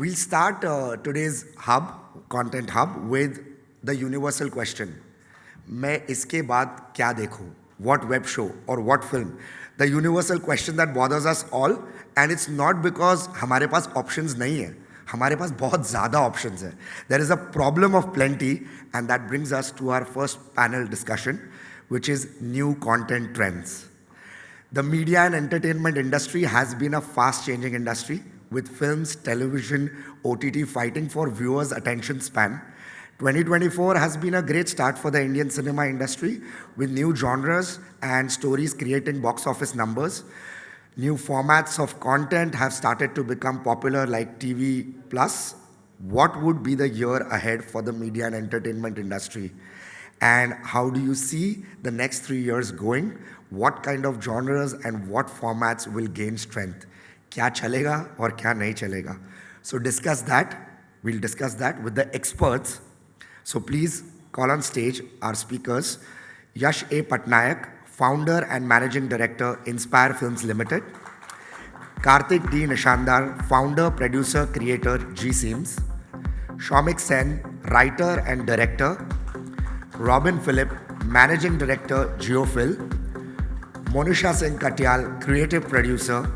We'll start today's content hub with the universal question. मैं इसके बाद क्या देखूं? What web show or what film? The universal question that bothers us all, and it's not because हमारे पास options नहीं है. हमारे पास बहुत ज़्यादा options है. There is a problem of plenty, and that brings us to our first panel discussion, which is new content trends. The media and entertainment industry has been a fast-changing industry, with films, television, OTT fighting for viewers' attention span. 2024 has been a great start for the Indian cinema industry, with new genres and stories creating box office numbers. New formats of content have started to become popular, like TV Plus. What would be the year ahead for the media and entertainment industry? And how do you see the next 3 years going? What kind of genres and what formats will gain strength? क्या चलेगा और क्या नहीं चलेगा? So we'll discuss that with the experts. So please call on stage our speakers, Yash A. Patnaik, founder and managing director, Inspire Films Limited; Kartk D. Nishandar, founder, producer, creator, GSEAMS; Soumik Sen, writer and director; Robin Philip, managing director, Geophil; Monisha Singh Katial, creative producer;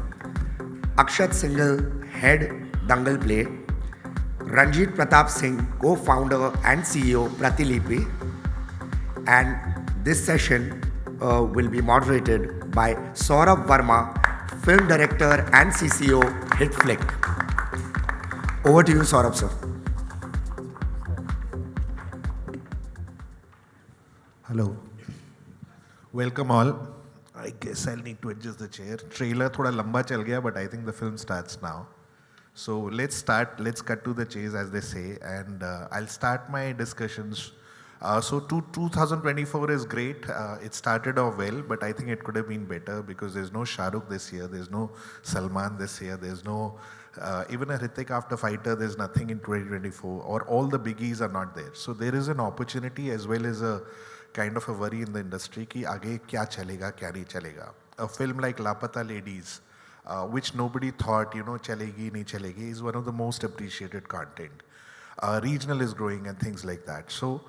Akshat Singhal, head Dangal Play; Ranjeet Pratap Singh, co-founder and CEO, Pratilipi. And this session will be moderated by Saurabh Varma, film director and CCO, HitFlik. Over to you, Saurabh, sir. Hello. Welcome all. I guess I'll need to adjust the chair. Trailer thoda lamba chal gaya, but I think the film starts now. So let's cut to the chase, as they say, and I'll start my discussions. So 2024 is great. It started off well, but I think it could have been better because there's no Shah Rukh this year, there's no Salman this year, there's no, even a Hrithik after Fighter, there's nothing in 2024, or all the biggies are not there. So there is an opportunity as well as a kind of a worry in the industry ki aage kya chalega, kya nahi chalega. A film like Lapata Ladies, which nobody thought, chalegi, nahi chalegi, is one of the most appreciated content. Regional is growing and things like that. So,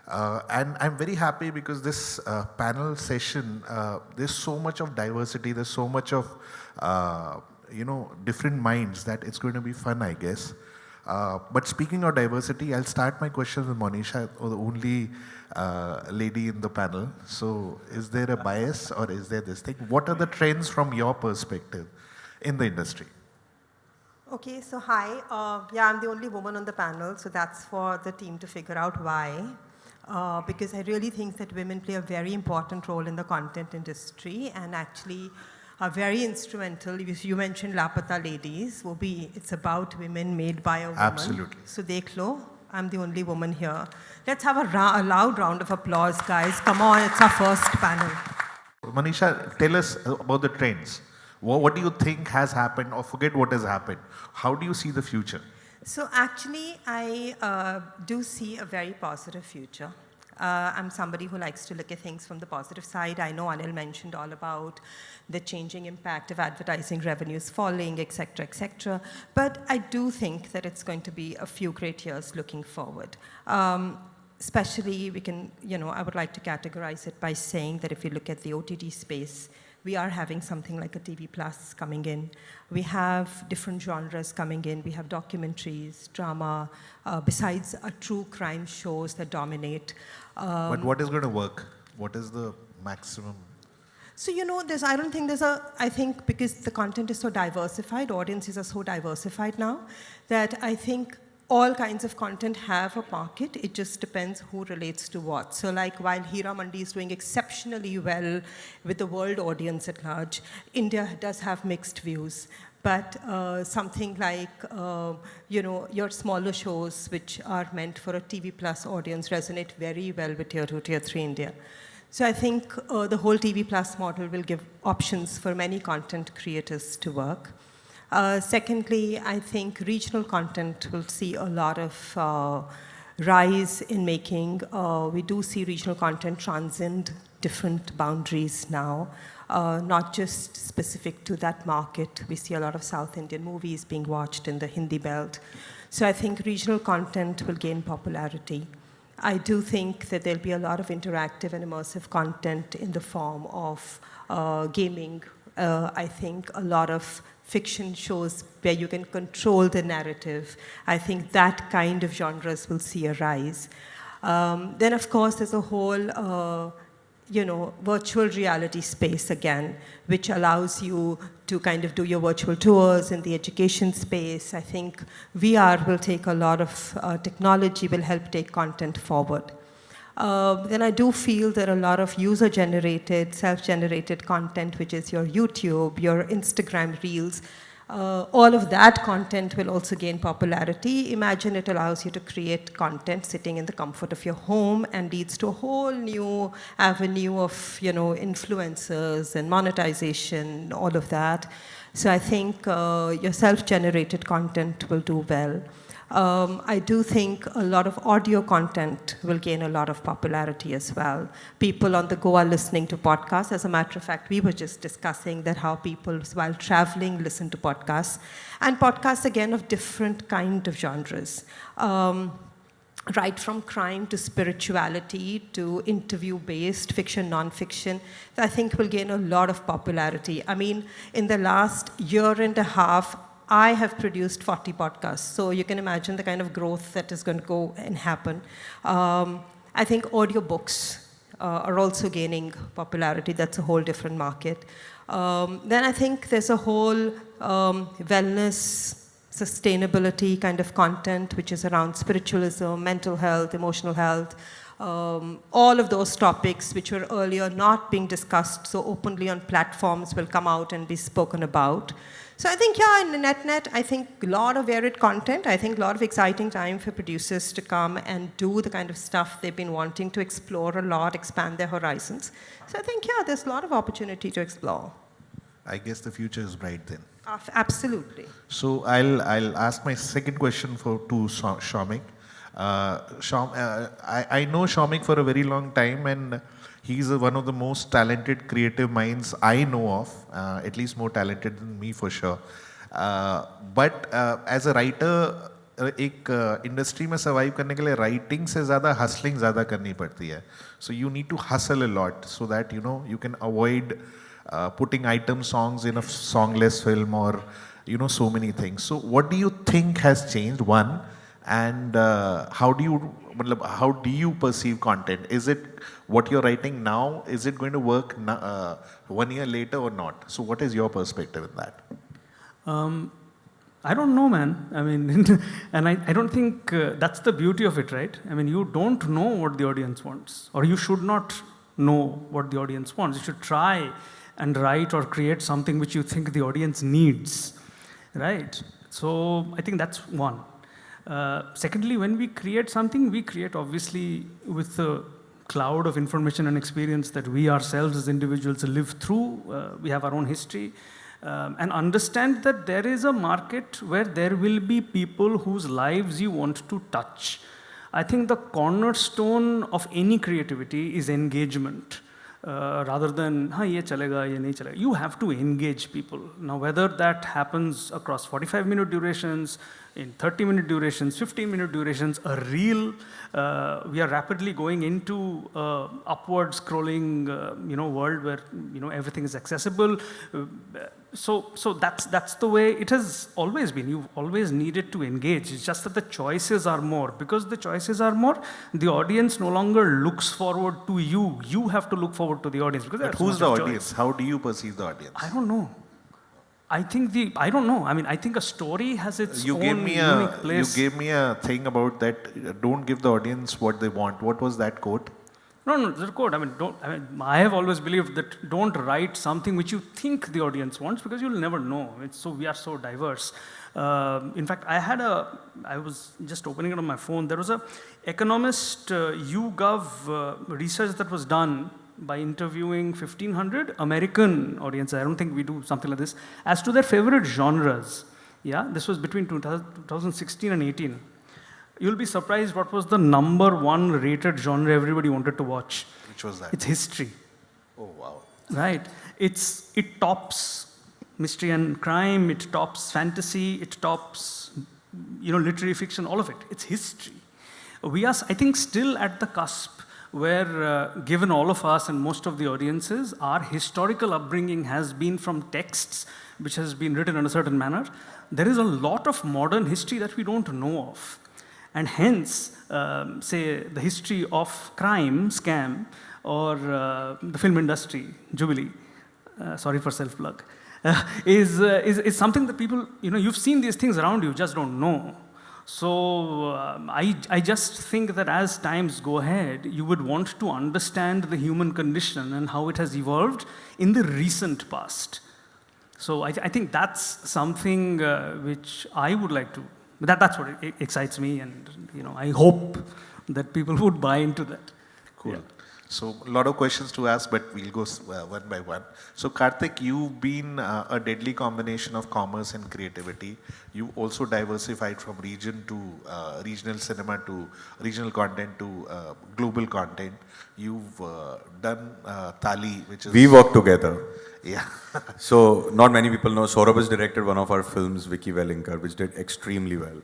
and I'm very happy because this panel session, there's so much of diversity, there's so much of, different minds that it's going to be fun, I guess. But speaking of diversity, I'll start my questions with Monisha, or the only lady in the panel. So is there a bias or is there this thing? What are the trends from your perspective in the industry? Okay, so hi. I'm the only woman on the panel, so that's for the team to figure out why. Because I really think that women play a very important role in the content industry and actually are very instrumental. You mentioned Lapata Ladies. It's about women made by a woman. Absolutely. So dekh I'm the only woman here. Let's have a loud round of applause, guys. Come on, it's our first panel. Monisha, tell us about the trends. What do you think has happened, or forget what has happened? How do you see the future? So actually, I do see a very positive future. I'm somebody who likes to look at things from the positive side. I know Anil mentioned all about the changing impact of advertising revenues falling, et cetera, but I do think that it's going to be a few great years looking forward. Especially, I would like to categorize it by saying that if you look at the OTT space, we are having something like a TV Plus coming in. We have different genres coming in. We have documentaries, drama, besides true crime shows that dominate. But what is going to work? What is the maximum? So, I think because the content is so diversified, audiences are so diversified now, that I think all kinds of content have a market. It just depends who relates to what. So like while Hira Mandi is doing exceptionally well with the world audience at large, India does have mixed views. But something like, your smaller shows, which are meant for a TV Plus audience, resonate very well with Tier 2, Tier 3 India. So I think the whole TV Plus model will give options for many content creators to work. Secondly, I think regional content will see a lot of rise in making. We do see regional content transcend different boundaries now. not just specific to that market. We see a lot of South Indian movies being watched in the Hindi belt. So I think regional content will gain popularity. I do think that there'll be a lot of interactive and immersive content in the form of gaming. I think a lot of fiction shows where you can control the narrative. I think that kind of genres will see a rise. Then, of course, there's a whole virtual reality space again, which allows you to kind of do your virtual tours in the education space. I think VR will take a lot of technology, will help take content forward. Then I do feel there are a lot of user-generated, self-generated content, which is your YouTube, your Instagram Reels. All of that content will also gain popularity. Imagine it allows you to create content sitting in the comfort of your home and leads to a whole new avenue of, influencers and monetization, all of that. So I think your self-generated content will do well. I do think a lot of audio content will gain a lot of popularity as well. People on the go are listening to podcasts. As a matter of fact, we were just discussing that how people, while traveling, listen to podcasts. And podcasts, again, of different kind of genres. Right from crime to spirituality to interview-based fiction, non-fiction, I think will gain a lot of popularity. I mean, in the last year and a half, I have produced 40 podcasts, so you can imagine the kind of growth that is going to go and happen. I think audiobooks are also gaining popularity. That's a whole different market. Then I think there's a whole wellness, sustainability kind of content, which is around spiritualism, mental health, emotional health, all of those topics which were earlier not being discussed so openly on platforms will come out and be spoken about. So I think, in the net, I think a lot of varied content. I think a lot of exciting time for producers to come and do the kind of stuff they've been wanting to explore a lot, expand their horizons. So I think, there's a lot of opportunity to explore. I guess the future is bright then. Absolutely. So I'll ask my second question to Soumik. I know Soumik for a very long time, and he's one of the most talented creative minds I know of, at least more talented than me for sure. But as a writer, एक industry में survive करने के लिए writing से ज़्यादा hustling ज़्यादा करनी पड़ती है. So you need to hustle a lot so that you can avoid putting item songs in a songless film or so many things. So what do you think has changed? One, and how do you perceive content? Is it what you're writing now? Is it going to work 1 year later or not? So what is your perspective in that? I don't know, man. I mean, and I don't think that's the beauty of it, right? I mean, you don't know what the audience wants, or you should not know what the audience wants. You should try and write or create something which you think the audience needs, right? So I think that's one. Secondly, when we create something, we create obviously with the cloud of information and experience that we ourselves as individuals live through. We have our own history. And understand that there is a market where there will be people whose lives you want to touch. I think the cornerstone of any creativity is engagement. Rather than, ye chalega, ye nahi chalega. You have to engage people. Now, whether that happens across 45-minute durations, in 30-minute durations, 15-minute durations, a reel, we are rapidly going into upward scrolling, world where, everything is accessible. So that's the way it has always been. You've always needed to engage. It's just that the choices are more. Because the choices are more, the audience no longer looks forward to you. You have to look forward to the audience. Because but who's the audience? How do you perceive the audience? I don't know. I don't know. I mean, I think a story has its own unique place. You gave me a thing about that, don't give the audience what they want. What was that quote? No, the quote. I have always believed that don't write something which you think the audience wants, because you'll never know. We are so diverse. In fact, I was just opening it on my phone. There was a economist YouGov research that was done by interviewing 1,500 American audiences. I don't think we do something like this, as to their favorite genres. Yeah, this was between 2016 and 18. You'll be surprised what was the #1 rated genre everybody wanted to watch. Which was that? It's history. Oh, wow. Right. It tops mystery and crime, it tops fantasy, it tops, literary fiction, all of it. It's history. We are, I think, still at the cusp where, given all of us and most of the audiences, our historical upbringing has been from texts which has been written in a certain manner. There is a lot of modern history that we don't know of. And hence, say, the history of crime, scam, or the film industry, Jubilee, sorry for self-plug, is something that people, you've seen these things around you, just don't know. So I just think that as times go ahead, you would want to understand the human condition and how it has evolved in the recent past. So I think that's something which I would like to, that's what excites me, and I hope that people would buy into that. Cool. Yeah. So a lot of questions to ask, but we'll go one by one. So Kartk, you've been a deadly combination of commerce and creativity. You also diversified from regional cinema to regional content to global content. You've done Tali, which is... We work together. Yeah. So not many people know, Saurabh has directed one of our films, Vicky Wellinger, which did extremely well.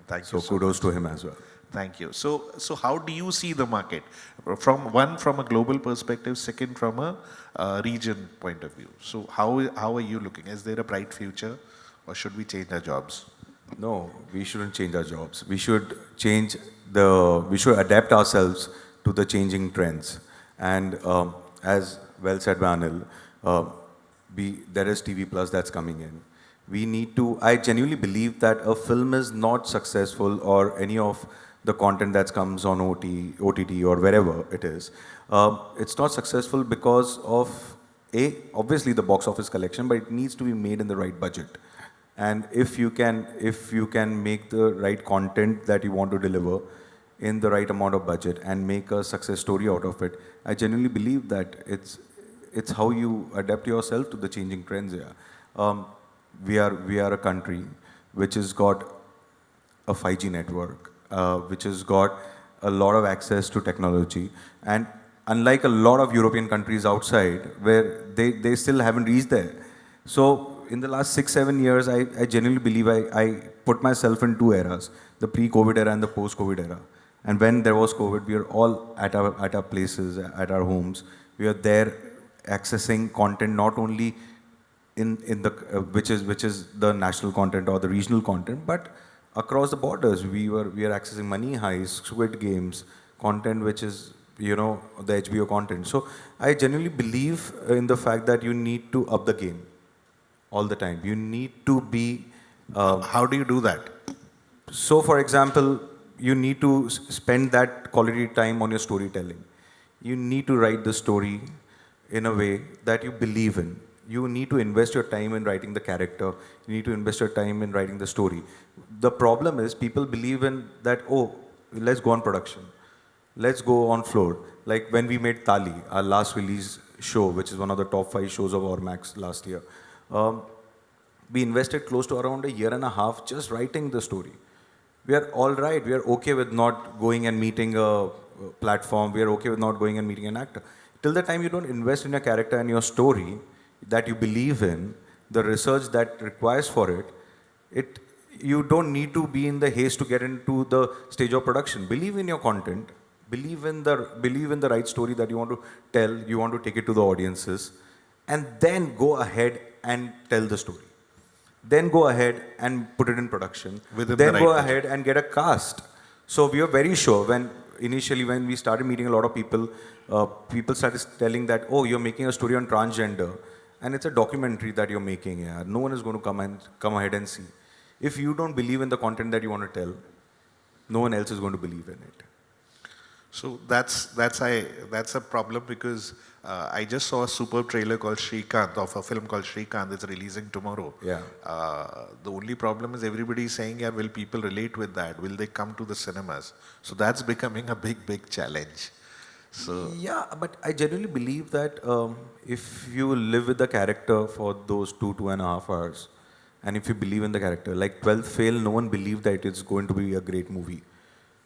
Thank So you so kudos much. to him as well. Thank you. So how do you see the market? From a global perspective, second from a region point of view. So how are you looking? Is there a bright future, or should we change our jobs? No, we shouldn't change our jobs. We should adapt ourselves to the changing trends. And as well said by Anil, there is TV Plus that's coming in. I genuinely believe that a film is not successful, or any of the content that comes on OTT or wherever it is. It's not successful because of, obviously the box office collection, but it needs to be made in the right budget. And if you can make the right content that you want to deliver in the right amount of budget and make a success story out of it, I genuinely believe that it's how you adapt yourself to the changing trends here. We are a country which has got a 5G network, which has got a lot of access to technology, and unlike a lot of European countries outside where they still haven't reached there. So in the last 6-7 years, I genuinely believe I put myself in two eras, the pre-COVID era and the post-COVID era. And when there was COVID, we were all at our places, at our homes. We were there accessing content not only in the which is the national content or the regional content, but across the borders. We are accessing Money Heist, Squid Games, content which is the HBO content. So I genuinely believe in the fact that you need to up the game all the time. You need to be. How do you do that? So, for example, you need to spend that quality time on your storytelling. You need to write the story in a way that you believe in. You need to invest your time in writing the character. You need to invest your time in writing the story. The problem is people believe in that, let's go on production. Let's go on floor. Like when we made Tali, our last release show, which is one of the top 5 shows of Ormax last year. We invested close to around 1.5 years just writing the story. We are all right. We are okay with not going and meeting a platform. We are okay with not going and meeting an actor. Till the time you don't invest in your character and your story that you believe in, the research that requires for it, you don't need to be in the haste to get into the stage of production. Believe in your content. Believe in the right story that you want to tell. You want to take it to the audiences, and then go ahead and tell the story. Then go ahead and put it in production. Then go ahead and get a cast. So we were very sure when we started meeting a lot of people, people started telling that, you're making a story on transgender, and it's a documentary that you're making. Yeah. No one is going to come ahead and see. If you don't believe in the content that you want to tell, no one else is going to believe in it. So that's a problem, because I just saw a superb trailer called Shrikant, of a film called Shrikant. It's releasing tomorrow. Yeah. The only problem is everybody is saying, will people relate with that? Will they come to the cinemas? So that's becoming a big challenge. So yeah, but I genuinely believe that if you live with the character for those 2.5 hours, and if you believe in the character, like 12th Fail, no one believed that it's going to be a great movie.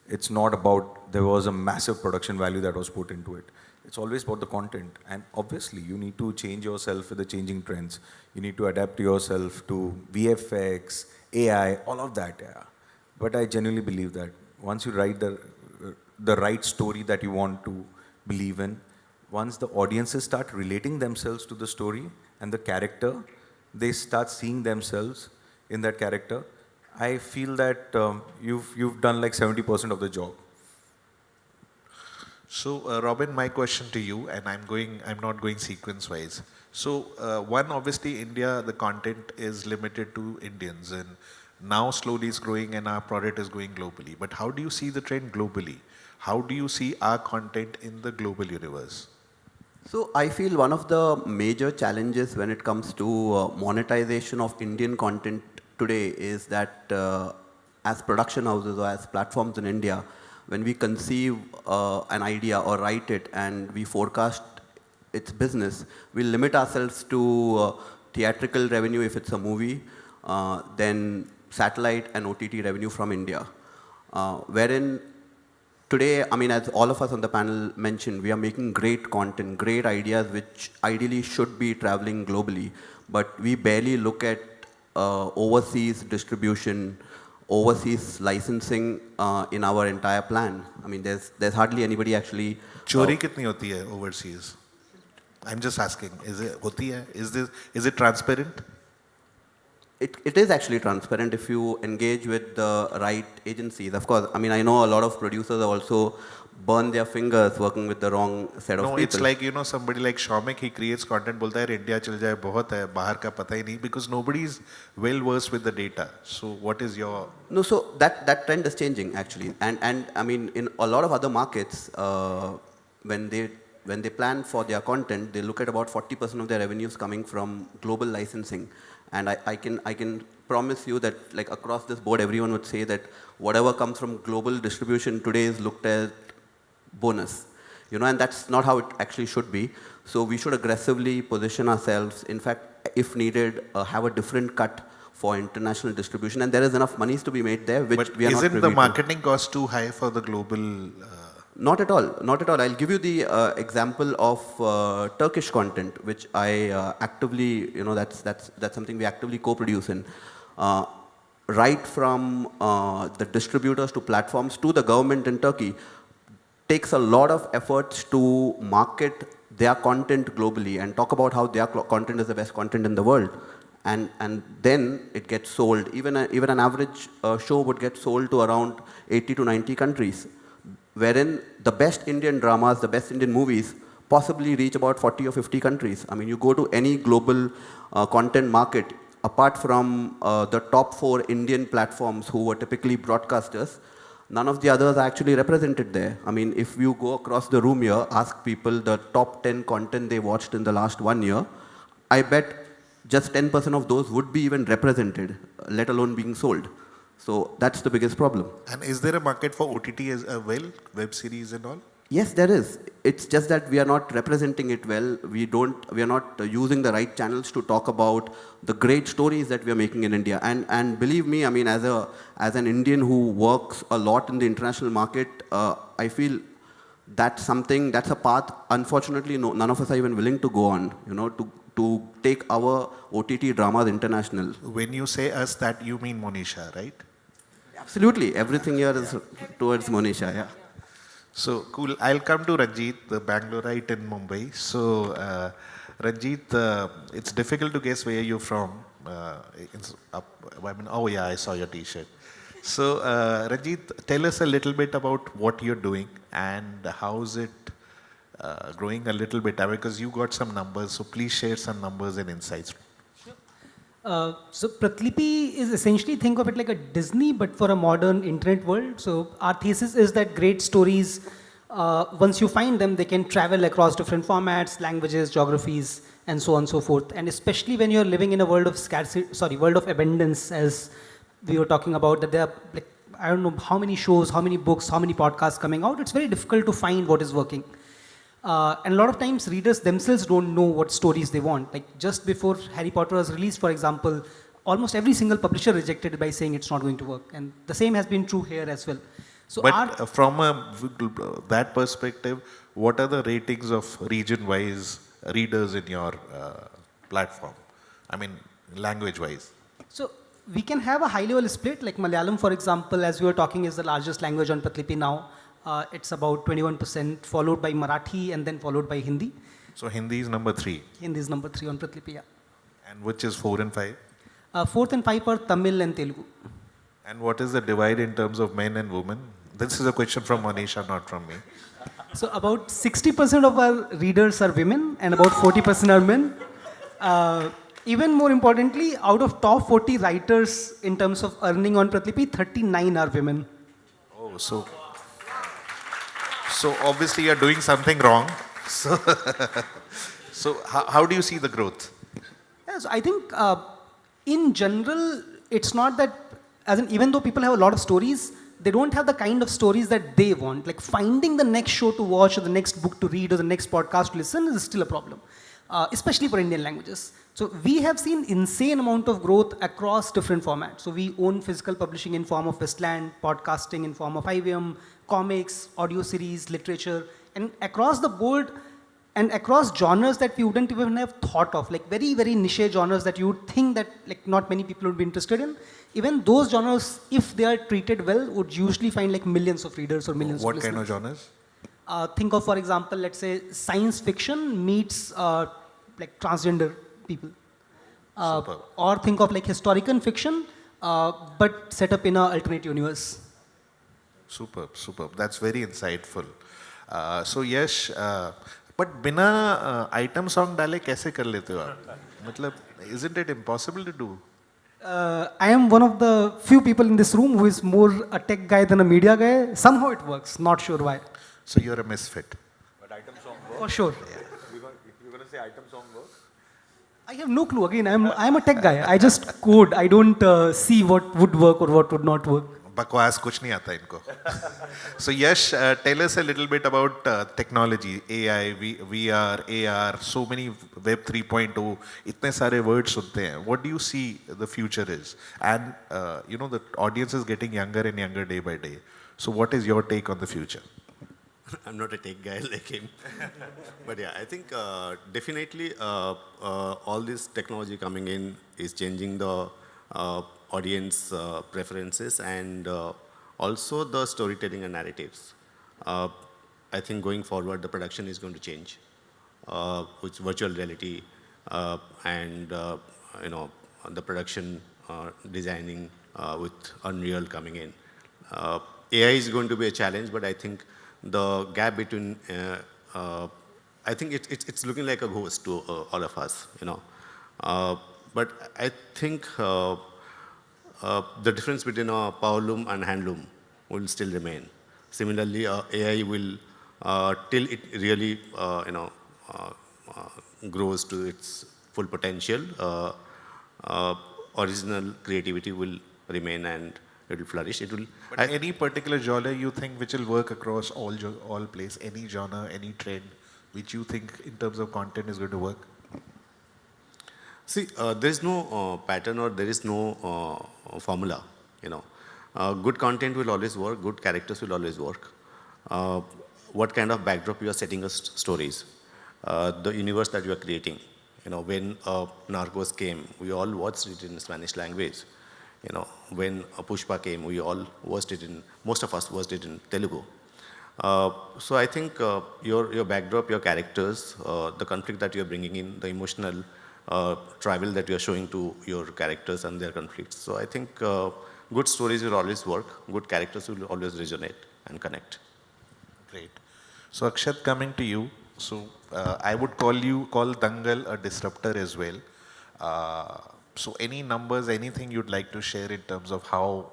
It's not about there was a massive production value that was put into it. It's always about the content. And obviously, you need to change yourself with the changing trends. You need to adapt yourself to VFX, AI, all of that. Yeah. But I genuinely believe that once you write the right story that you want to believe in, once the audiences start relating themselves to the story and the character, they start seeing themselves in that character. I feel that you've done like 70% of the job. So, Robin, my question to you, and I'm not going sequence-wise. So, one, obviously, India, the content is limited to Indians, and now slowly it's growing, and our product is going globally. But how do you see the trend globally? How do you see our content in the global universe? So I feel one of the major challenges when it comes to monetization of Indian content today is that as production houses or as platforms in India, when we conceive an idea or write it and we forecast its business, we limit ourselves to theatrical revenue if it's a movie, then satellite and OTT revenue from India. Wherein today, I mean, as all of us on the panel mentioned, we are making great content, great ideas which ideally should be traveling globally, but we barely look at overseas distribution, overseas licensing in our entire plan. I mean, there's hardly anybody actually. Chori kitni hoti hai overseas? I'm just asking. Is it hoti hai? Is it transparent? It is actually transparent if you engage with the right agencies. Of course, I mean, I know a lot of producers have also burned their fingers working with the wrong set of people. No, it's like, you know, somebody like Soumik, he creates content, bolta hai, India chal jaye, bahut hai, bahar ka pata hi nahi, because nobody is well versed with the data. So what is your... No, so that trend is changing actually. And I mean, in a lot of other markets, when they plan for their content, they look at about 40% of their revenues coming from global licensing. And I can promise you that, like, across this board, everyone would say that whatever comes from global distribution today is looked at bonus, you know, and that's not how it actually should be. So we should aggressively position ourselves. In fact, if needed, have a different cut for international distribution, and there is enough monies to be made there, which but we are not privy to. Isn't the marketing cost too high for the global? Not at all, not at all. I'll give you the example of Turkish content, which I actively, you know, that's something we actively co-produce in. Right from the distributors to platforms to the government in Turkey, takes a lot of efforts to market their content globally and talk about how their content is the best content in the world. And then it gets sold. Even an average show would get sold to around 80 to 90 countries, wherein the best Indian dramas, the best Indian movies possibly reach about 40 or 50 countries. I mean, you go to any global content market, apart from the top 4 Indian platforms who were typically broadcasters, none of the others are actually represented there. I mean, if you go across the room here, ask people the top 10 content they watched in the last 1 year, I bet just 10% of those would be even represented, let alone being sold. So that's the biggest problem. And is there a market for OTT as well, web series and all? Yes, there is. It's just that we are not representing it well. We are not using the right channels to talk about the great stories that we are making in India. And believe me, I mean, as an Indian who works a lot in the international market, I feel that's a path, unfortunately, none of us are even willing to go on, you know, to take our OTT dramas international. When you say us, that you mean Monisha, right? Absolutely. Everything here is towards Monisha, yeah. So, cool. I'll come to Ranjeet, the Bangaloreite in Mumbai. So, Ranjeet, it's difficult to guess where you're from. Oh yeah, I saw your t-shirt. So, Ranjeet, tell us a little bit about what you're doing and how's it growing a little bit, because you got some numbers, so please share some numbers and insights. So Pratilipi is essentially, think of it like a Disney but for a modern internet world. So our thesis is that great stories, once you find them, they can travel across different formats, languages, geographies, and so on and so forth. And especially when you're living in a world of scarcity, world of abundance, as we were talking about, that there are, like, I don't know how many shows, how many books, how many podcasts coming out. It's very difficult to find what is working. And a lot of times readers themselves don't know what stories they want. Like just before Harry Potter was released, for example, almost every single publisher rejected it by saying it's not going to work. And the same has been true here as well. So But our from that perspective, what are the ratings of region-wise readers in your platform? I mean, language-wise. So we can have a high level split, like Malayalam, for example, as we were talking, is the largest language on Pratilipi now. It's about 21%, followed by Marathi and then followed by Hindi. So Hindi is number 3. Hindi is number 3 on Pratilipi, yeah. And which is 4 and 5? 4th and 5 are Tamil and Telugu. And what is the divide in terms of men and women? This is a question from Monisha, not from me. So about 60% of our readers are women and about 40% are men. Even more importantly, out of top 40 writers in terms of earning on Pratilipi, 39 are women. Oh, so obviously you're doing something wrong. So, so how do you see the growth? Yeah, so I think in general, it's not that, as in, even though people have a lot of stories, they don't have the kind of stories that they want. Like finding the next show to watch or the next book to read or the next podcast to listen is still a problem, especially for Indian languages. So we have seen insane amount of growth across different formats. So we own physical publishing in form of Westland, podcasting in form of IVM, comics, audio series, literature, and across the board and across genres that we wouldn't even have thought of, like very, very niche genres that you would think that like not many people would be interested in. Even those genres, if they are treated well, would usually find like millions of readers or millions of listeners. What kind of genres? Think of, for example, let's say science fiction meets like transgender people. Or think of like historical fiction, but set up in an alternate universe. Superb, superb. That's very insightful. So Yash, but बिना item song डाले कैसे कर लेते हो आप? मतलब, isn't it impossible to do? I am one of the few people in this room who is more a tech guy than a media guy. Somehow it works, not sure why. So you're a misfit. But item song works. For sure. You're going to say item song works? I have no clue. Again, I'm a tech guy. I just code. I don't see what would work or what would not work. बकवास कुछ नहीं आता इनको. So Yash, tell us a little bit about technology, AI, VR, AR, so many Web 3.0, इतने सारे words सुनते हैं. What do you see the future is? And you know the audience is getting younger and younger day by day. So what is your take on the future? I'm not a tech guy like him. But yeah, I think definitely all this technology coming in is changing the audience preferences and also the storytelling and narratives. I think going forward, the production is going to change with virtual reality and you know, the production designing with Unreal coming in. AI is going to be a challenge, but I think the gap between, I think it's looking like a ghost to all of us, you know. But I think the difference between a powerloom and handloom will still remain. Similarly, AI will, till it really, you know, grows to its full potential, original creativity will remain and it will flourish. It will. But any particular genre you think which will work across all place, any genre, any trend, which you think in terms of content is going to work? See, there is no pattern or there is no formula, you know. Good content will always work, good characters will always work. What kind of backdrop you are setting us stories, the universe that you are creating. You know, when Narcos came, we all watched it in Spanish language. You know, when Pushpa came, we all watched it in, most of us watched it in Telugu. So I think your backdrop, your characters, the conflict that you are bringing in, the emotional travel that you are showing to your characters and their conflicts. So I think good stories will always work, good characters will always resonate and connect. Great. So Akshat, coming to you. So I would call Dangal a disruptor as well. So any numbers, anything you'd like to share in terms of how?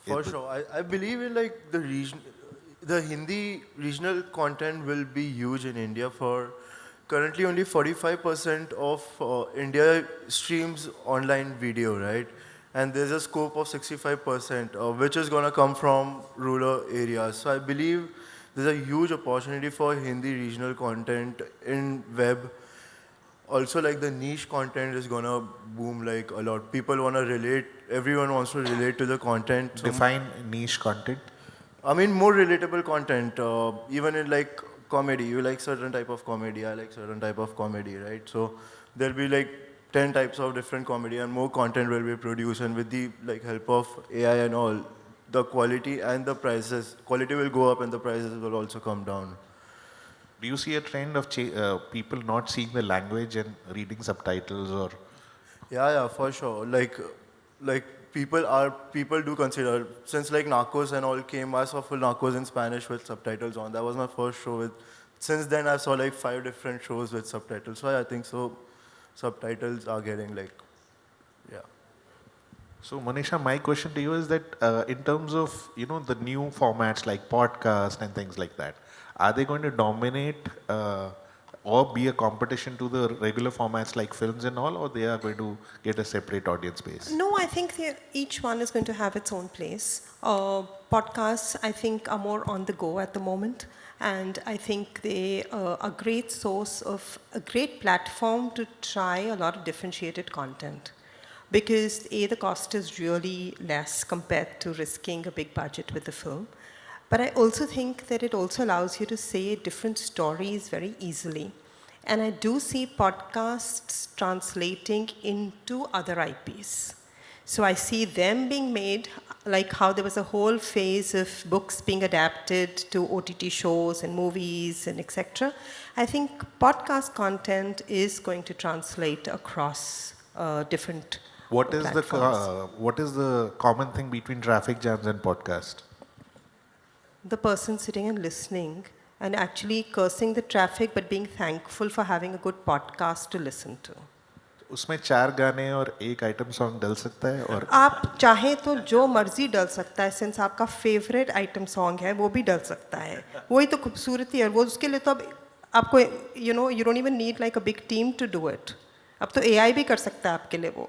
For sure. I believe in like the Hindi regional content will be huge in India. For currently only 45% of India streams online video, right? And there's a scope of 65%, which is going to come from rural areas. So I believe there's a huge opportunity for Hindi regional content in web. Also, like the niche content is going to boom like a lot. People want to relate, everyone wants to relate to the content. Define niche content. I mean, more relatable content. Even in like comedy, you like certain type of comedy, I like certain type of comedy, right? So there'll be like 10 types of different comedy and more content will be produced, and with the like help of AI and all, the quality and the prices, quality will go up and the prices will also come down. Do you see a trend of people not seeing the language and reading subtitles or? Yeah, for sure. Like people do consider, since like Narcos and all came, I saw full Narcos in Spanish with subtitles on. That was my first show with. Since then, I saw like 5 different shows with subtitles. So I think so. Subtitles are getting like, yeah. So Monisha, my question to you is that in terms of the new formats like podcast and things like that, are they going to dominate or be a competition to the regular formats like films and all, or they are going to get a separate audience base? No, I think each one is going to have its own place. Podcasts, I think, are more on the go at the moment. And I think they are a great source of, a great platform to try a lot of differentiated content. Because A, the cost is really less compared to risking a big budget with the film. But I also think that it also allows you to say different stories very easily. And I do see podcasts translating into other IPs. So I see them being made, like how there was a whole phase of books being adapted to OTT shows and movies and etc. I think podcast content is going to translate across different platforms. What is the common thing between traffic jams and podcast? The person sitting and listening and actually cursing the traffic but being thankful for having a good podcast to listen to. उसमें 4 गाने और एक item song डल सकता है और आप चाहे तो जो मर्जी डल सकता है, सिंस आपका फेवरेट आइटम सॉन्ग है वो भी डल सकता है, वही तो खूबसूरती है। वो उसके लिए तो अब आपको you don't even need like a big team to do it. अब तो AI भी कर सकता है आपके लिए वो।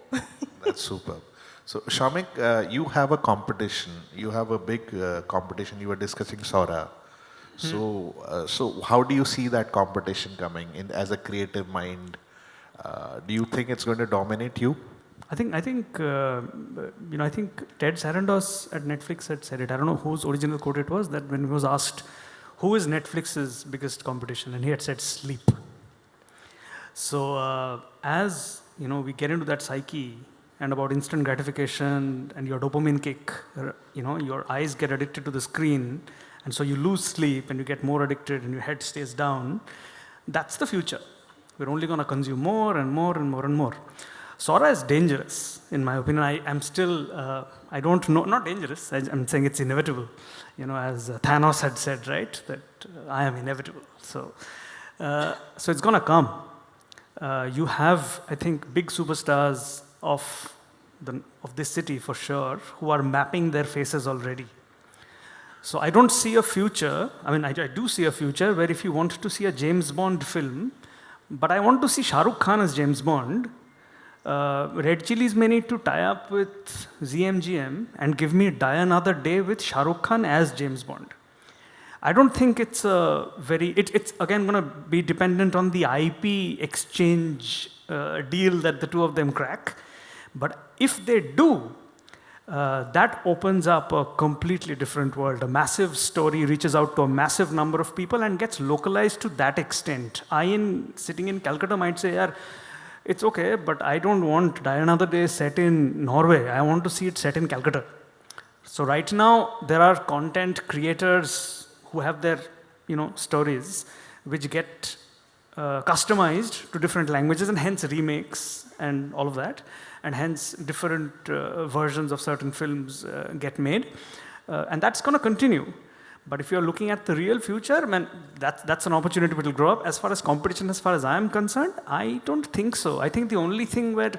That's superb. So Soumik, you have a competition. You have a big competition. You were discussing Saurabh. So how do you see that competition coming in as a creative mind? Do you think it's going to dominate you? I think I think Ted Sarandos at Netflix had said it. I don't know whose original quote it was, that when he was asked who is Netflix's biggest competition, and he had said sleep. So as we get into that psyche and about instant gratification and your dopamine kick, your eyes get addicted to the screen, and so you lose sleep and you get more addicted and your head stays down. That's the future. We're only going to consume more and more and more and more. Sora is dangerous, in my opinion. I'm still, I don't know, not dangerous, I'm saying it's inevitable. As Thanos had said, right, that I am inevitable. So it's going to come. You have, I think, big superstars of this city for sure, who are mapping their faces already. So I don't see a future, I do see a future where if you want to see a James Bond film, but I want to see Shah Rukh Khan as James Bond, Red Chillies may need to tie up with GSEAMS and give me Die Another Day with Shah Rukh Khan as James Bond. I don't think it's it's again going to be dependent on the IP exchange deal that the two of them crack. But if they do, that opens up a completely different world. A massive story reaches out to a massive number of people and gets localized to that extent. Sitting in Calcutta might say, yeah, it's okay, but I don't want Die Another Day set in Norway. I want to see it set in Calcutta. So right now, there are content creators who have their stories which get customized to different languages, and hence remakes and all of that, and hence different versions of certain films get made, and that's going to continue. But if you're looking at the real future, man, that's an opportunity which will grow up. As far as competition, as far as I am concerned, I don't think so. I think the only thing where,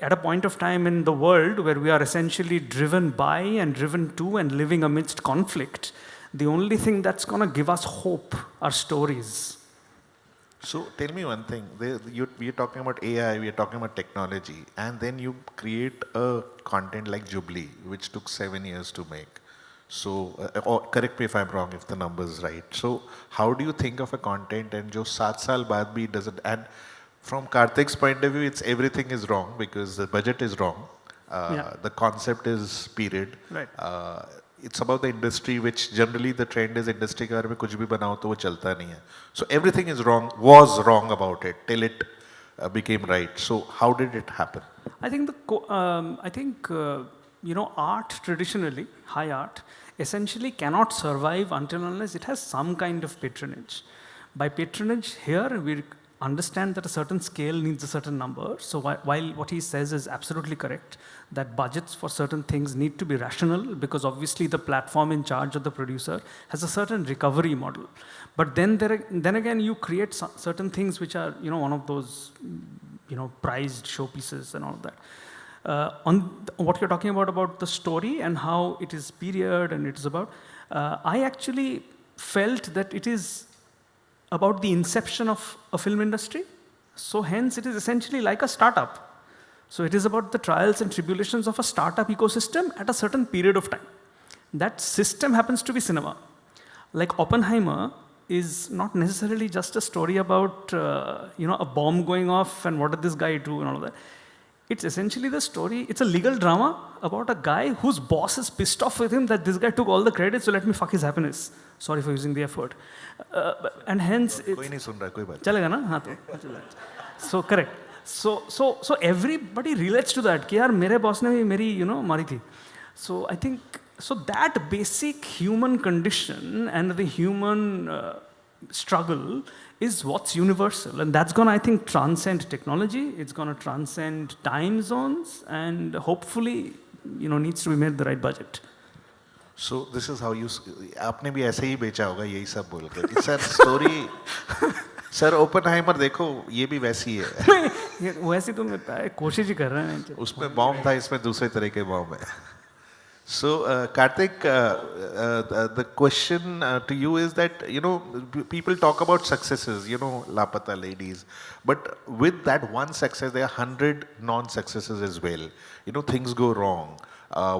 at a point of time in the world where we are essentially driven by and driven to and living amidst conflict, the only thing that's going to give us hope are stories. So tell me one thing. We are talking about AI, we are talking about technology, and then you create a content like Jubilee, which took 7 years to make. So, correct me if I'm wrong, if the number is right. So, how do you think of a content and jo 7 saal baad bhi doesn't, and from Kartik's point of view, everything is wrong because the budget is wrong. The concept is period. Right. it's about the industry, which generally the trend is industry के बारे में कुछ भी बनाओ तो वो चलता नहीं है. So everything is wrong, was wrong about it till it became right. So how did it happen? I think art traditionally, high art, essentially cannot survive until unless it has some kind of patronage. By patronage here, we understand that a certain scale needs a certain number. So while what he says is absolutely correct, that budgets for certain things need to be rational because obviously the platform in charge of the producer has a certain recovery model. But then again, you create certain things which are, one of those, prized showpieces and all of that. On what you're talking about the story and how it is period and it is about, I actually felt that it is about the inception of a film industry. So hence it is essentially like a startup. So it is about the trials and tribulations of a startup ecosystem at a certain period of time. That system happens to be cinema. Like Oppenheimer is not necessarily just a story about a bomb going off and what did this guy do and all of that. It's essentially the story, it's a legal drama about a guy whose boss is pissed off with him that this guy took all the credit, so let me fuck his happiness. Sorry for using the F word. And hence, कोई नहीं सुन रहा, कोई बात. चलेगा ना? हाँ तो. So correct. So everybody relates to that. कि यार मेरे boss ने भी मेरी मारी थी. So I think that basic human condition and the human struggle is what's universal, and that's going to, I think, transcend technology. It's going to transcend time zones, and hopefully, needs to be made the right budget. So this is how you. आपने भी ऐसे ही बेचा होगा यही सब बोल के. Sir story. Sir Oppenheimer देखो ये भी वैसी है. वैसी तो मैं कोशिश ही कर रहा हैं. उसमें बॉम्ब था, इसमें दूसरे तरह के बॉम्ब है. So, Kartk, the question to you is that, people talk about successes, Lapata ladies, but with that one success, there are 100 non-successes as well. Things go wrong.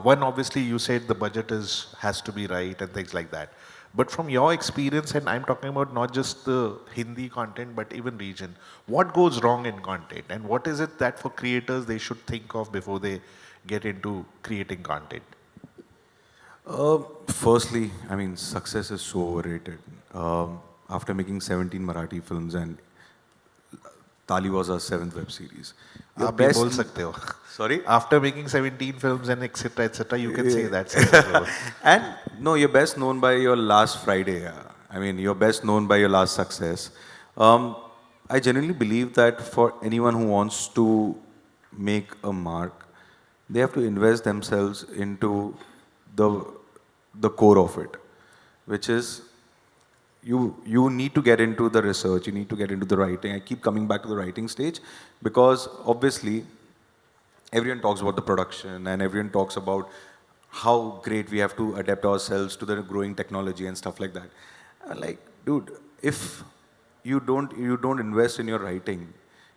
One, obviously, you said the budget has to be right and things like that. But from your experience, and I'm talking about not just the Hindi content, but even region, what goes wrong in content? And what is it that for creators they should think of before they get into creating content? Firstly, I mean, success is so overrated. After making 17 Marathi films and Tali was our 7th web series. Your best बोल सकते हो. Sorry? After making 17 films and etc., you can say that. And no, you're best known by your last Friday. I mean, you're best known by your last success. I genuinely believe that for anyone who wants to make a mark, they have to invest themselves into the core of it, which is you need to get into the research, you need to get into the writing. I keep coming back to the writing stage because obviously everyone talks about the production and everyone talks about how great we have to adapt ourselves to the growing technology and stuff like that. Like, dude, if you don't invest in your writing,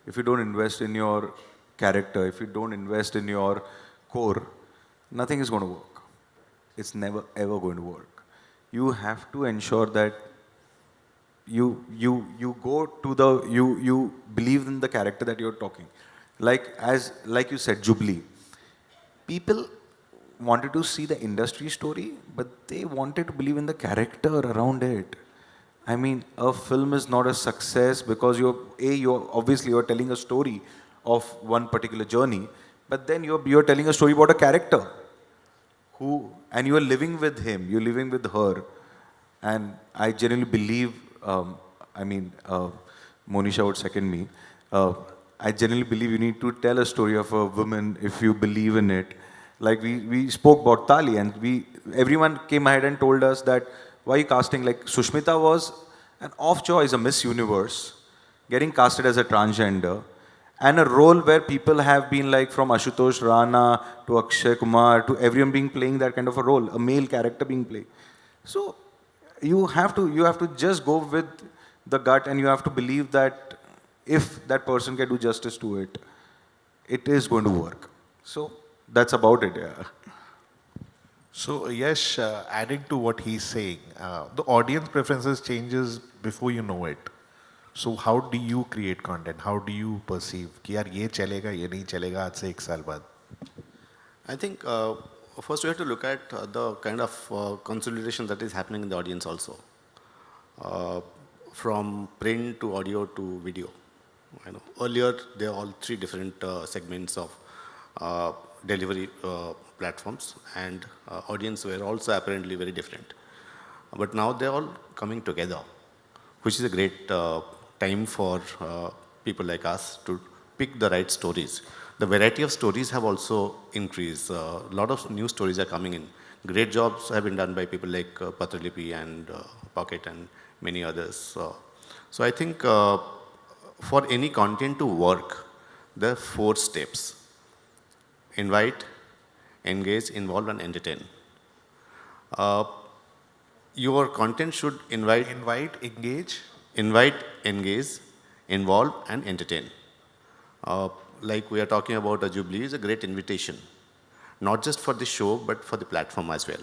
if you don't invest in your character, if you don't invest in your core, nothing is going to work. It's never ever going to work. You have to ensure that you go to you believe in the character that you're talking. Like you said, Jubilee. People wanted to see the industry story, but they wanted to believe in the character around it. I mean, a film is not a success because you're obviously telling a story of one particular journey, but then you're telling a story about a character and you are living with him, you're living with her. And I genuinely believe, Monisha would second me, I genuinely believe you need to tell a story of a woman if you believe in it. Like we spoke about Tali and everyone came ahead and told us that why are you casting, like Sushmita was an off-choice, a Miss Universe, getting casted as a transgender. And a role where people have been like from Ashutosh Rana to Akshay Kumar to everyone being playing that kind of a role, a male character being played. So you have to just go with the gut and you have to believe that if that person can do justice to it, it is going to work. So that's about it, yeah. So Yash, adding to what he's saying, the audience preferences changes before you know it. So how do you create content? How do you perceive कि यार ये चलेगा ये नहीं चलेगा आज से 1 साल बाद? I think first we have to look at the kind of consolidation that is happening in the audience also. From print to audio to video. Earlier, there are all three different segments of delivery platforms, and audience were also apparently very different. But now they're all coming together, which is a great time for people like us to pick the right stories. The variety of stories have also increased. A lot of new stories are coming in. Great jobs have been done by people like Pratilipi and Pocket and many others. So I think for any content to work, there are 4 steps. Invite, engage, involve, and entertain. Your content should invite, engage, involve, and entertain. Like we are talking about a Jubilee is a great invitation, not just for the show, but for the platform as well.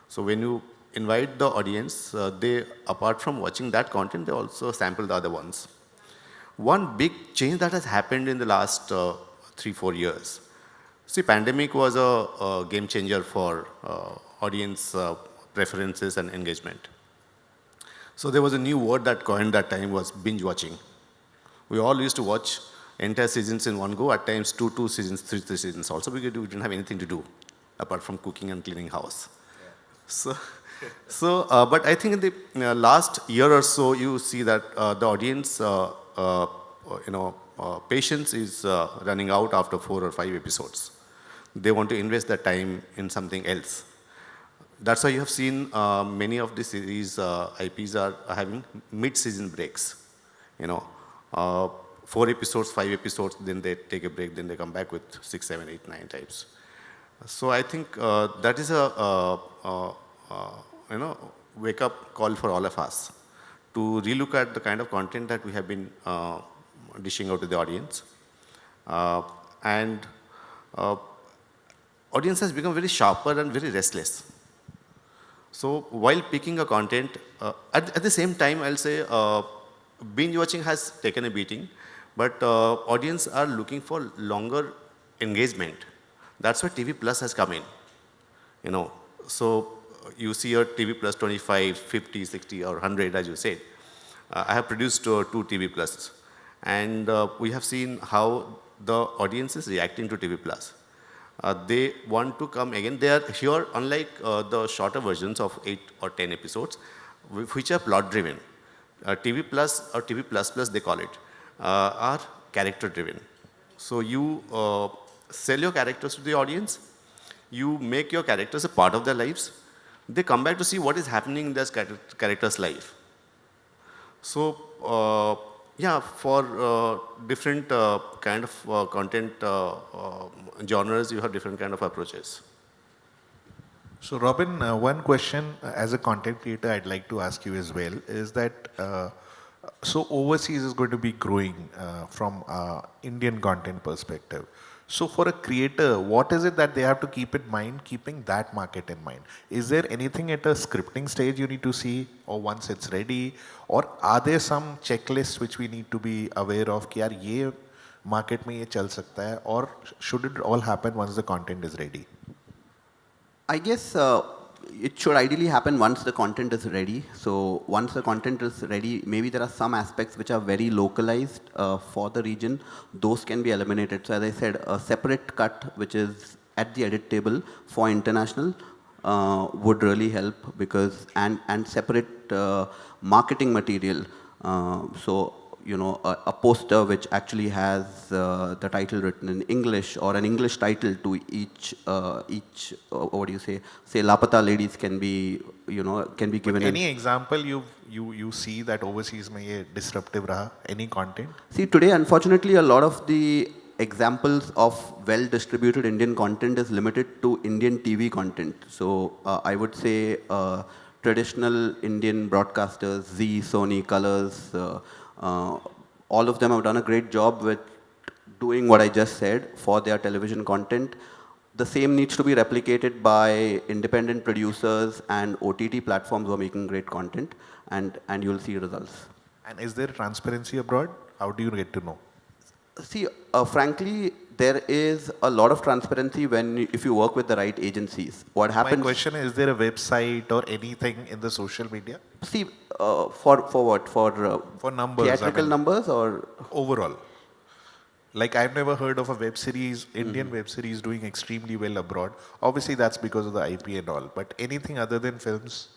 So when you invite the audience, they, apart from watching that content, they also sample the other ones. One big change that has happened in the last 3-4 years. See, pandemic was a game changer for audience preferences and engagement. So there was a new word that coined that time was binge watching. We all used to watch entire seasons in one go, at times two seasons, three seasons also, because we didn't have anything to do apart from cooking and cleaning house. Yeah. But I think in the last year or so, you see that the audience, patience is running out after 4 or 5 episodes. They want to invest their time in something else. That's why you have seen many of the series IPs are having mid-season breaks. 4 episodes, 5 episodes, then they take a break, then they come back with 6, 7, 8, 9 types. So I think that is a wake-up call for all of us to relook at the kind of content that we have been dishing out to the audience. Audience has become very sharper and very restless. So while picking a content, at the same time, I'll say binge watching has taken a beating, but audience are looking for longer engagement. That's where TV Plus has come in. So you see your TV Plus 25, 50, 60, or 100, as you said. I have produced 2 TV Plus, and we have seen how the audience is reacting to TV Plus. They want to come again. They are here, unlike the shorter versions of 8 or 10 episodes, which are plot driven. TV Plus or TV Plus Plus, they call it, are character driven. So you sell your characters to the audience, you make your characters a part of their lives, they come back to see what is happening in their character's life. So for different kind of content genres, you have different kind of approaches. So Robin, one question as a content creator I'd like to ask you as well is that so overseas is going to be growing from Indian content perspective. So for a creator, what is it that they have to keep in mind, keeping that market in mind? Is there anything at a scripting stage you need to see, or once it's ready, or are there some checklists which we need to be aware of कि यार ये market में ये चल सकता है, or should it all happen once the content is ready? I guess it should ideally happen once the content is ready. So once the content is ready, maybe there are some aspects which are very localized for the region. Those can be eliminated. So as I said, a separate cut which is at the edit table for international would really help, because and separate marketing material. So a poster which actually has the title written in English, or an English title to each what do you say Lapata ladies can be given. Any example you see that overseas में ये disruptive रहा? Any content? See, today unfortunately a lot of the examples of well distributed Indian content is limited to Indian TV content. So I would say traditional Indian broadcasters, Zee, Sony, Colors, all of them have done a great job with doing what I just said for their television content. The same needs to be replicated by independent producers and OTT platforms who are making great content, and you'll see results. And is there transparency abroad? How do you get to know? See, frankly, there is a lot of transparency if you work with the right agencies. What happens? My question is there a website or anything in the social media? See, for what? For numbers. Theatrical numbers or? Overall. Like I've never heard of a web series, Indian web series doing extremely well abroad. Obviously that's because of the IP and all, but anything other than films?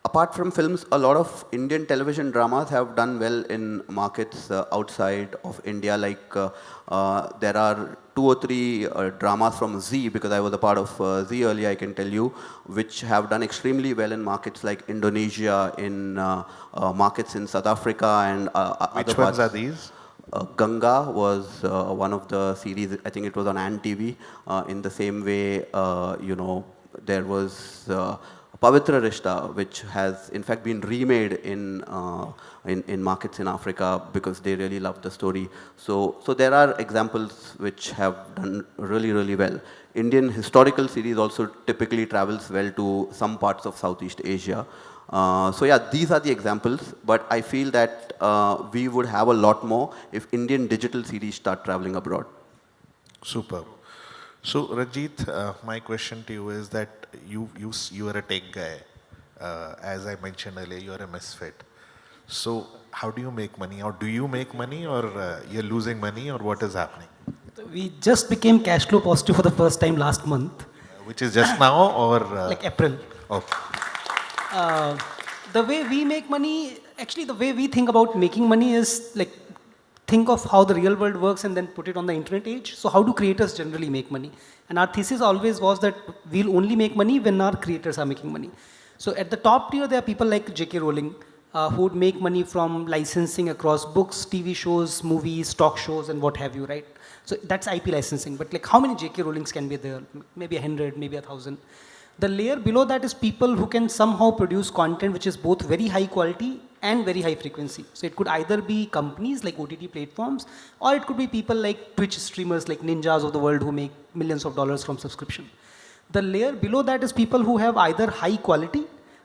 Apart from films, a lot of Indian television dramas have done well in markets outside of India. Like there are 2 or 3 dramas from Z, because I was a part of Z earlier, I can tell you, which have done extremely well in markets like Indonesia, in markets in South Africa and other Which parts. ones are these? Ganga was one of the series, I think it was on Ant TV. In the same way, there was Pavitra Rishta, which has in fact been remade in markets in Africa because they really love the story. So there are examples which have done really, really well. Indian historical series also typically travels well to some parts of Southeast Asia. So yeah, these are the examples, but I feel that we would have a lot more if Indian digital series start traveling abroad. Superb. So Ranjeet, my question to you is that you are a tech guy. As I mentioned earlier, you are a misfit. So how do you make money? Or do you make money, or you're losing money, or what is happening? We just became cash flow positive for the first time last month. Which is just now, or? Like April. Okay. The way we make money, actually the way we think about making money is like, think of how the real world works and then put it on the internet age. So how do creators generally make money? And our thesis always was that we'll only make money when our creators are making money. So at the top tier, there are people like J.K. Rowling, who would make money from licensing across books, TV shows, movies, talk shows, and what have you, right? So that's IP licensing. But like, how many J.K. Rowlings can be there? Maybe 100, maybe 1,000. The layer below that is people who can somehow produce content which is both very high quality and very high frequency. So it could either be companies like OTT platforms, or it could be people like Twitch streamers like ninjas of the world who make millions of dollars from subscription. The layer below that is people who have either high quality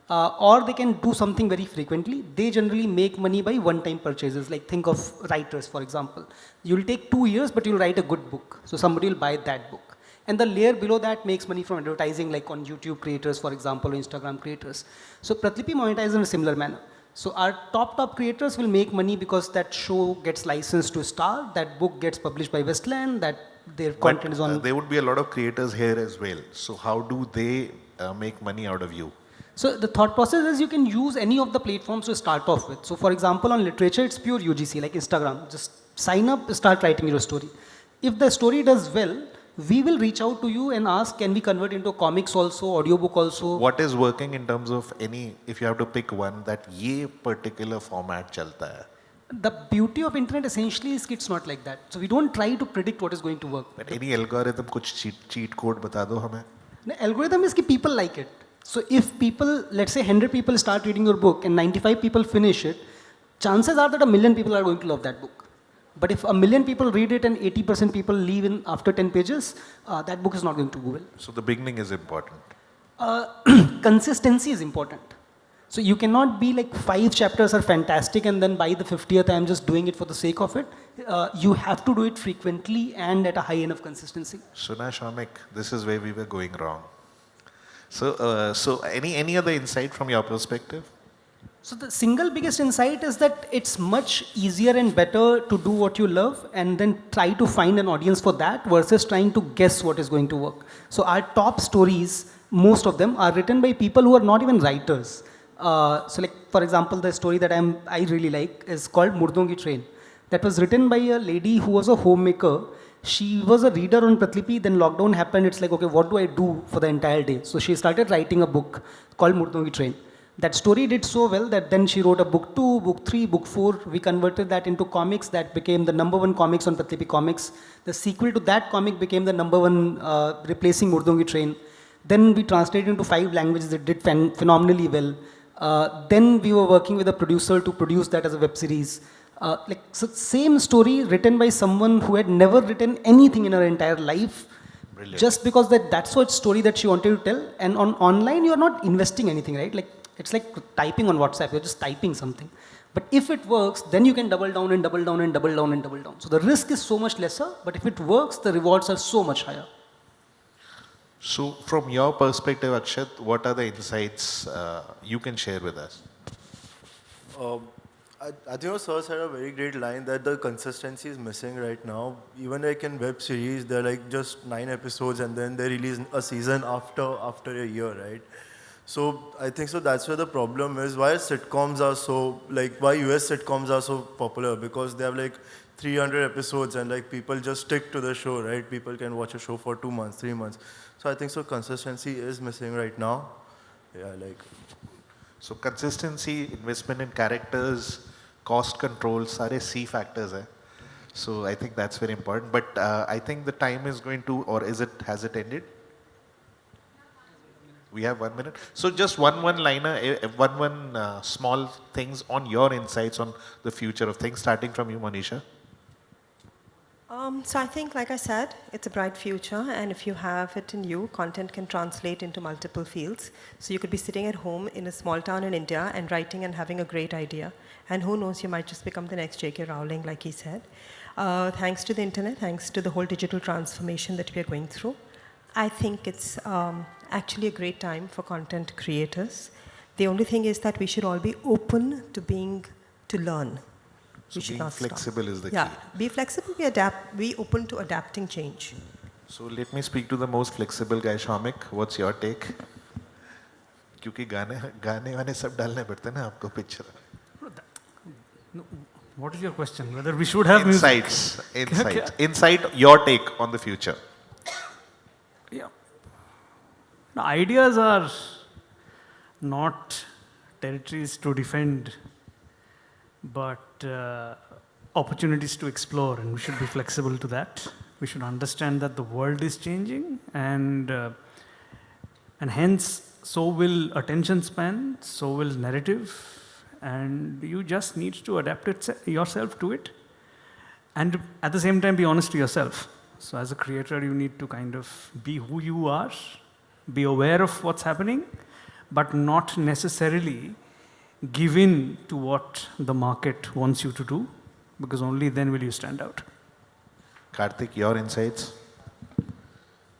or they can do something very frequently. They generally make money by one-time purchases. Like think of writers, for example. You'll take 2 years, but you'll write a good book. So somebody will buy that book. And the layer below that makes money from advertising, like on YouTube creators, for example, or Instagram creators. So Pratilipi monetizes in a similar manner. So our top creators will make money because that show gets licensed to Star, that book gets published by Westland, that their content is on. There would be a lot of creators here as well. So how do they make money out of you? So the thought process is you can use any of the platforms to start off with. So for example, on literature, it's pure UGC, like Instagram. Just sign up, start writing your story. If the story does well, we will reach out to you and ask, can we convert into comics also, audiobook also? What is working in terms of if you have to pick one, that ye particular format chalta hai? The beauty of internet essentially is it's not like that. So we don't try to predict what is going to work. But any algorithm, kuch cheat code bata do hame? The algorithm is that people like it. So if people, let's say 100 people start reading your book and 95 people finish it, chances are that 1 million people are going to love that book. But if 1 million people read it and 80% people leave in after 10 pages, that book is not going to go well. So the beginning is important. Consistency is important. So you cannot be like 5 chapters are fantastic and then by the 50th I'm just doing it for the sake of it. You have to do it frequently and at a high enough consistency. Soumik, this is where we were going wrong. So any other insight from your perspective? So the single biggest insight is that it's much easier and better to do what you love and then try to find an audience for that versus trying to guess what is going to work. So our top stories, most of them are written by people who are not even writers. So like, for example, the story that I really like is called Murdongi Train. That was written by a lady who was a homemaker. She was a reader on Pratilipi, then lockdown happened. It's like, okay, what do I do for the entire day? So she started writing a book called Murdongi Train. That story did so well that then she wrote a book 2, book 3, book 4. We converted that into comics. That became the #1 comics on Pratilipi Comics. The sequel to that comic became the #1, replacing Murdongi Train. Then we translated into 5 languages. It did phenomenally well. Then we were working with a producer to produce that as a web series. So same story written by someone who had never written anything in her entire life. Brilliant. Just because that's what story that she wanted to tell. And on online, you're not investing anything, right? Like, it's like typing on WhatsApp, you're just typing something. But if it works, then you can double down and double down and double down and double down. So the risk is so much lesser, but if it works, the rewards are so much higher. So from your perspective, Akshat, what are the insights you can share with us? I think Sir said a very great line that the consistency is missing right now. Even like in web series, they're like just 9 episodes and then they release a season after a year, right? So I think so that's where the problem is. Why sitcoms are so, like why US sitcoms are so popular? Because they have like 300 episodes and like people just stick to the show, right? People can watch a show for 2 months, 3 months. So I think so consistency is missing right now. Yeah, like. So consistency, investment in characters, cost control, सारे C factors है. So I think that's very important. But I think the time is going to, or has it ended? We have 1 minute. So just one-liner, small things on your insights on the future of things, starting from you, Monisha. So I think, like I said, it's a bright future, and if you have it in you, content can translate into multiple fields. So you could be sitting at home in a small town in India and writing and having a great idea. And who knows, you might just become the next J.K. Rowling, like he said. Thanks to the internet, thanks to the whole digital transformation that we are going through, I think it's actually a great time for content creators. The only thing is that we should all be open to learn. So We should being not stop. flexible is the Yeah, key. be flexible, be open to adapting change. So let me speak to the most flexible guy, Soumik. What's your take? क्योंकि गाने वाने सब डालने पड़ते हैं ना आपको picture. What is your question? Whether we should have music? Insight, your take on the future. Yeah. The ideas are not territories to defend, but opportunities to explore, and we should be flexible to that. We should understand that the world is changing, and hence so will attention span, so will narrative, and you just need to adapt yourself to it, and at the same time be honest to yourself. So as a creator, you need to kind of be who you are, be aware of what's happening, but not necessarily give in to what the market wants you to do, because only then will you stand out. Kartk, your insights?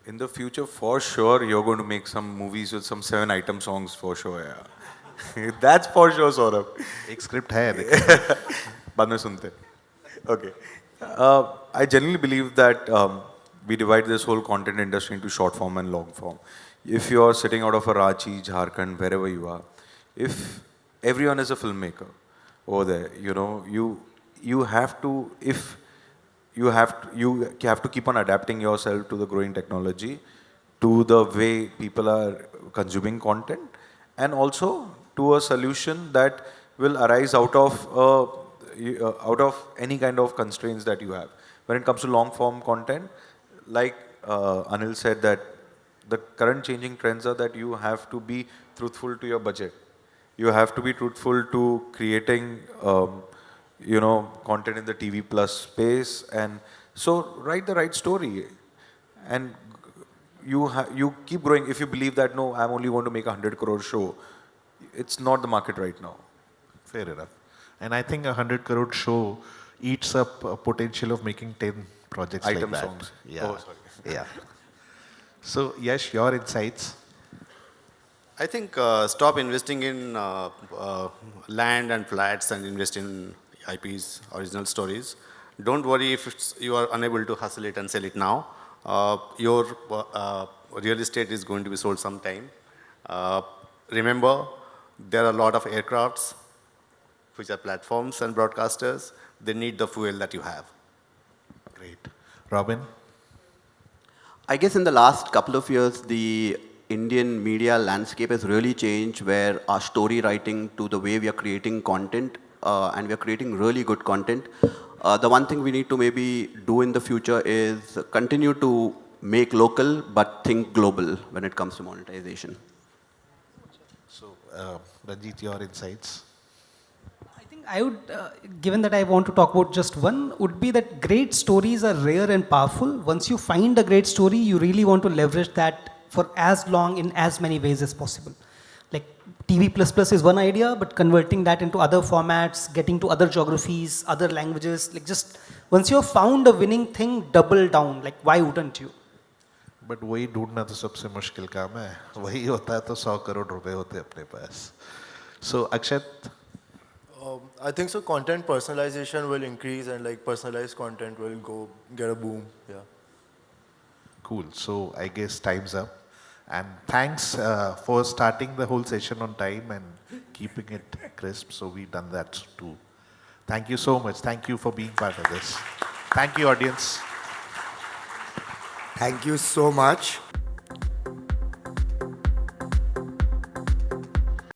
In the future, for sure, you're going to make some movies with some 7 item songs for sure. Yeah. That's for sure, Saurabh. एक script है बाद में सुनते. Okay. I genuinely believe that we divide this whole content industry into short form and long form. If you're sitting out of a Ranchi, Jharkhand, wherever you are, if everyone is a filmmaker over there, you have to keep on adapting yourself to the growing technology, to the way people are consuming content, and also to a solution that will arise out of any kind of constraints that you have. When it comes to long form content, like Anil said, that the current changing trends are that you have to be truthful to your budget. You have to be truthful to creating content in the TV plus space, and so write the right story, and you keep growing. If you believe that no, I'm only going to make 100 crore show, it's not the market right now. Fair enough. And I think 100 crore show eats up a potential of making 10 projects Item like that. songs. Yeah. Oh, sorry. Yeah. So Yash, your insights? I think stop investing in land and flats and invest in IPs, original stories. Don't worry if you are unable to hustle it and sell it now. Your real estate is going to be sold sometime. Remember, there are a lot of aircrafts, which are platforms and broadcasters. They need the fuel that you have. Great. Robin? I guess in the last couple of years, the Indian media landscape has really changed, where our story writing to the way we are creating content, and we are creating really good content. The one thing we need to maybe do in the future is continue to make local, but think global when it comes to monetization. So, Ranjeet, your insights? I think I would, given that I want to talk about just one, would be that great stories are rare and powerful. Once you find a great story, you really want to leverage that for as long in as many ways as possible. Like TV++ is one idea, but converting that into other formats, getting to other geographies, other languages, like just once you have found a winning thing, double down. Like why wouldn't you? But वही ढूंढना तो सबसे मुश्किल काम है वही होता है तो 100 करोड़ रुपए होते अपने पास सो अक्षत I think so. Content personalization will increase, and like personalized content will get a boom. Yeah. cool so I guess time's up and thanks for starting the whole session on time and keeping it crisp so we've done that too thank you so much thank you for being part of this thank you audience Thank you so much.